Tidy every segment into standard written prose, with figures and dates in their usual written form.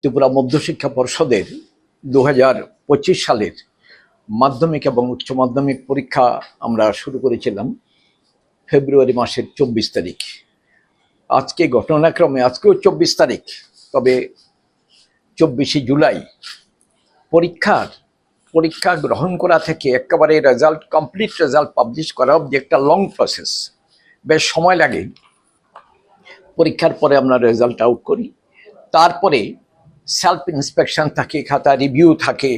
ত্রিপুরা মধ্যশিক্ষা পর্ষদের 2025 সালের মাধ্যমিক এবং উচ্চ মাধ্যমিক পরীক্ষা আমরা শুরু করেছিলাম ফেব্রুয়ারি মাসের 24 তারিখ। আজকে ঘটনাক্রমে আজকেও 24 তারিখ, তবে 24শে জুলাই পরীক্ষা গ্রহণ করা থেকে একেবারে কমপ্লিট রেজাল্ট পাবলিশ করা অবধি একটা লং প্রসেস, বেশ সময় লাগে। পরীক্ষার পরে আমরা রেজাল্ট আউট করি, তারপরে সেলফ ইন্সপেকশন থাকে, খাতা রিভিউ থাকে,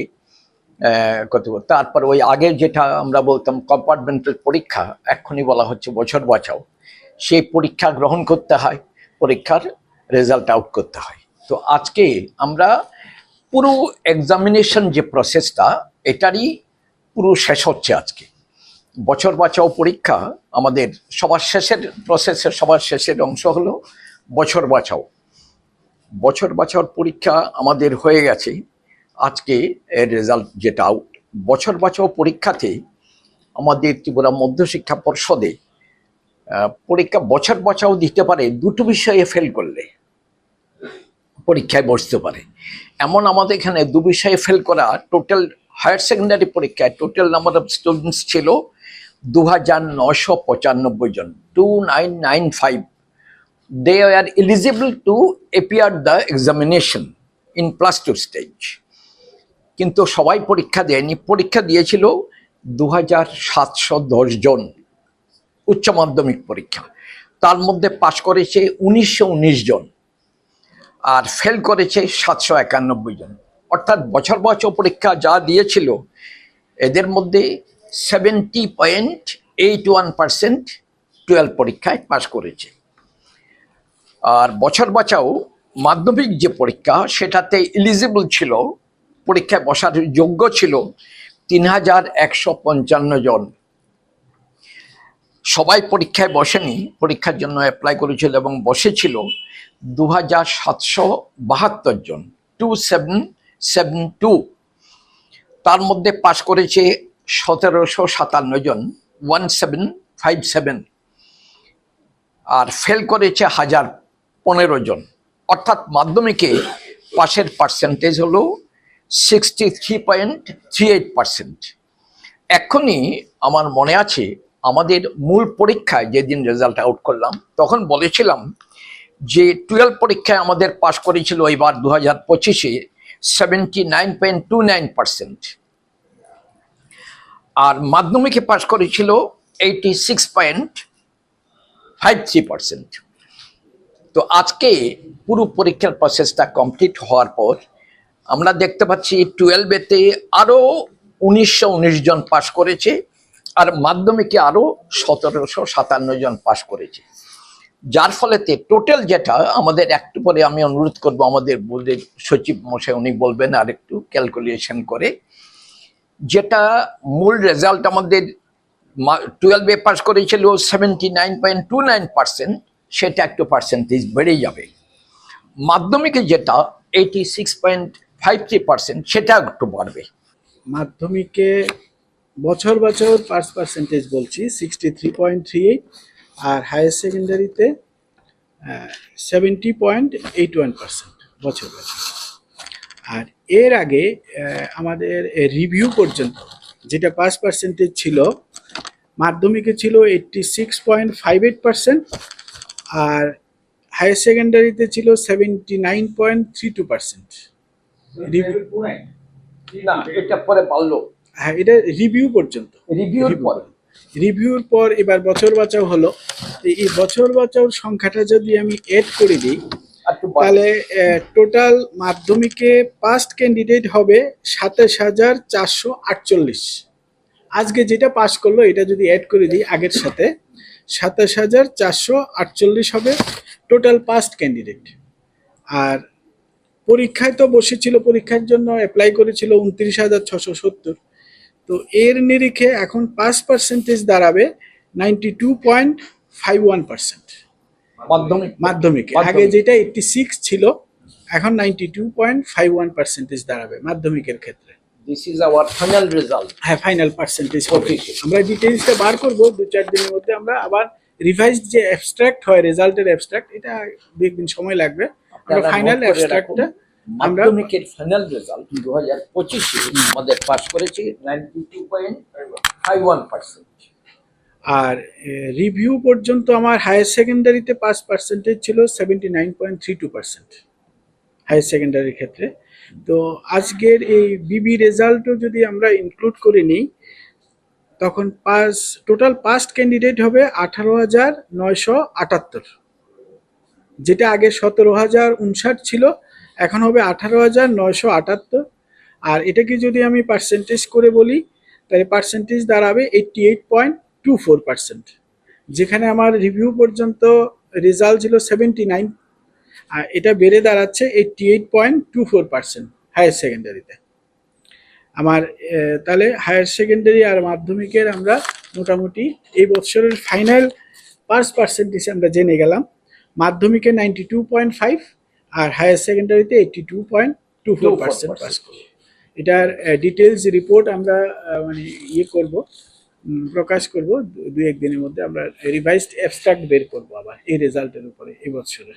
তারপর ওই আগে যেটা আমরা বলতাম কম্পার্টমেন্টাল পরীক্ষা, এক্ষুনি বলা হচ্ছে বছর বাঁচাও, সেই পরীক্ষা গ্রহণ করতে হয়, পরীক্ষার রেজাল্ট আউট করতে হয়। তো আজকে আমরা পুরো এক্সামিনেশন যে প্রসেসটা, এটারই পুরো শেষ হচ্ছে আজকে। বছর বাঁচাও পরীক্ষা আমাদের সবার শেষের প্রসেসের সবার শেষের অংশ হলো বছর বাঁচাওর পরীক্ষা আমাদের হয়ে গেছে। আজকে এর রেজাল্ট যেটা আউট, বছর বাঁচাও পরীক্ষাতে আমাদের ত্রিপুরা মধ্যশিক্ষা পর্ষদে পরীক্ষা বছর বাঁচাও দিতে পারে দুটো বিষয়ে ফেল করলে পরীক্ষায় বসতে পারে। এমন আমাদের এখানে দু বিষয়ে ফেল করা, টোটাল হায়ার সেকেন্ডারি পরীক্ষায় টোটাল নাম্বার অফ স্টুডেন্টস ছিল 2995 জন, 2995। They are eligible to appear the examination in +2 stage, কিন্তু সবাই পরীক্ষা দেয়নি। পরীক্ষা দিয়েছিল 2710 জন উচ্চ মাধ্যমিক পরীক্ষা, তার মধ্যে পাশ করেছে 1919 জন আর ফেল করেছে 791 জন। অর্থাৎ বছর বাঁচাও পরীক্ষা যা দিয়েছিল এদের মধ্যে 70.81% 12 পরীক্ষায় পাশ করেছে। আর বছর বাঁচাও মাধ্যমিক যে পরীক্ষা, সেটাতে এলিজিবল ছিল, পরীক্ষায় বসার যোগ্য ছিল 3155 জন। সবাই পরীক্ষায় বসেনি, পরীক্ষার জন্য অ্যাপ্লাই করেছিল এবং বসেছিল 2772 জন, 2772। তার মধ্যে পাশ করেছে 1757 জন, 1757, আর ফেল করেছে 1015 জন। অর্থাৎ মাধ্যমিকে পাশের পার্সেন্টেজ হলো 63.38%। এখনই আমার মনে আছে আমাদের মূল পরীক্ষায় যেদিন রেজাল্ট আউট করলাম, তখন বলেছিলাম যে 12 পরীক্ষায় আমাদের পাশ করেছিল এবার 2025-এ 79.29%, আর মাধ্যমিকে পাশ করেছিল 86.53%। তো আজকে পুরো পরীক্ষার প্রসেসটা কমপ্লিট হওয়ার পর আমরা দেখতে পাচ্ছি 12-এতে আরও 1919 জন পাশ করেছে, আর মাধ্যমিকে আরও 1757 জন পাশ করেছে। যার ফলেতে টোটাল যেটা আমাদের, একটু পরে আমি অনুরোধ করব আমাদের বোর্ডের সচিব মশাই, উনি বলবেন আর একটু ক্যালকুলেশন করে, যেটা মূল রেজাল্ট আমাদের 12-এ পাস করেছিল 79.29%, সেটা একটু পার্সেন্টেজ বেড়ে যাবে। মাধ্যমিকে যেটা 86.53%, সেটা একটু বাড়বে। মাধ্যমিকে বছর বছর পাস পার্সেন্টেজ বলছি 63.38, আর হায়ার সেকেন্ডারিতে 70.81% বছর বছর। আর এর আগে আমাদের রিভিউ পর্যন্ত যেটা পাস পার্সেন্টেজ ছিল, মাধ্যমিকে ছিল 86.58%, আর হায়ার সেকেন্ডারিতে ছিল 79.32%। না, এটা পরে পারলো। হ্যাঁ, এটা রিভিউ পর্যন্ত। রিভিউর পর এবার বছর বাঁচাও হলো। এই বছর বাঁচাওর সংখ্যাটা যদি আমি এড করে দিই, তাহলে টোটাল মাধ্যমিকে পাস্ট ক্যান্ডিডেট হবে 27,448। আজকে যেটা পাস করলো এটা যদি অ্যাড করে দিই আগের সাথে, 27,448 হবে টোটাল পাস্ট ক্যান্ডিডেট। আর পরীক্ষায় তো বসেছিল, পরীক্ষার জন্য অ্যাপ্লাই করেছিল 29,670। তো এর নিরিখে এখন পাস পার্সেন্টেজ দাঁড়াবে 92.51%। মাধ্যমিকে আগে যেটা 86 ছিল, এখন 92.51% দাঁড়াবে মাধ্যমিকের ক্ষেত্রে। This is our final result. হ্যাঁ, ফাইনাল পার্সেন্টেজ। আমরা ডিটেইলসটা বার করব 2-4 দিনের মধ্যে। আমরা আবার রিভাইজড যে অ্যাবস্ট্রাক্ট হয়, রেজাল্টের অ্যাবস্ট্রাক্ট, এটা 2 দিন সময় লাগবে। আমরা ফাইনাল অ্যাবস্ট্রাক্টটা মাধ্যমিকের ফাইনাল রেজাল্ট 2025-এ আমাদের পাস করেছি 92.51%। আর রিভিউ পর্যন্ত আমার হায়ার সেকেন্ডারিতে পাস পার্সেন্টেজ ছিল 79.32%, হায়ার সেকেন্ডারির ক্ষেত্রে। তো আজকের এই বিবি রেজাল্টও যদি আমরা ইনক্লুড করে নিই, তখন টোটাল পাস্ট ক্যান্ডিডেট হবে 18,978, যেটা আগে 17,059 ছিল, এখন হবে 18,978। আর এটাকে যদি আমি পার্সেন্টেজ করে বলি, তাহলে পার্সেন্টেজ দাঁড়াবে 88.24%, যেখানে আমার রিভিউ পর্যন্ত রেজাল্ট ছিল 79, আর এটা বেড়ে দাঁড়াচ্ছে 88.24% হায়ার সেকেন্ডারিতে। আমার তাহলে হায়ার সেকেন্ডারি আর মাধ্যমিকের আমরা মোটামুটি এই বছরের ফাইনাল পাস পার্সেন্টেজ আমরা জেনে গেলাম। মাধ্যমিকে 92.5 আর হায়ার সেকেন্ডারিতে 82.24% পাস করবো। এটার ডিটেলস রিপোর্ট আমরা মানে প্রকাশ করব 2-1 দিনের মধ্যে। আমরা রিভাইজড অ্যাবস্ট্রাক্ট বের করবো আবার এই রেজাল্টের উপরে এই বছরে।